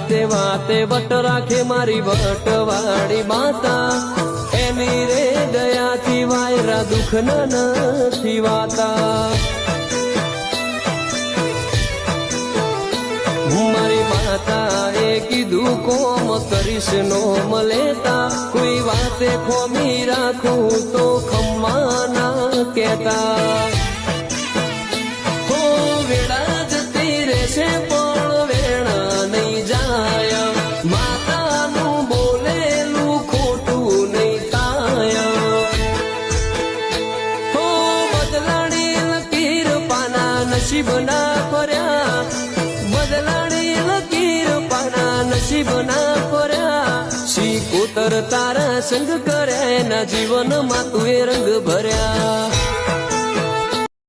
વાતે વાતે વટ રાખે મારી વટવાળી માતા એની રે દયાથી વાયરા દુઃખ નથી વાતા મારી માતા એ કીધું કોમ કરીશ નો મલેતા કોઈ વાતે ખોમી રાખું તો ખમ્મા ના કહેતા હો વેળા જતી રહેશે પણ વેળા નહીં જાય માતાનું બોલેલું ખોટું નહીં થાય હો બદલાણી લકીર પાના નસીબ ના ફર્યા બદલાણી લકીર પાના નસીબ ના ફર્યા શી કોતર તારા સંગ કર્યા એના જીવનમાં તું એ રંગ ભર્યા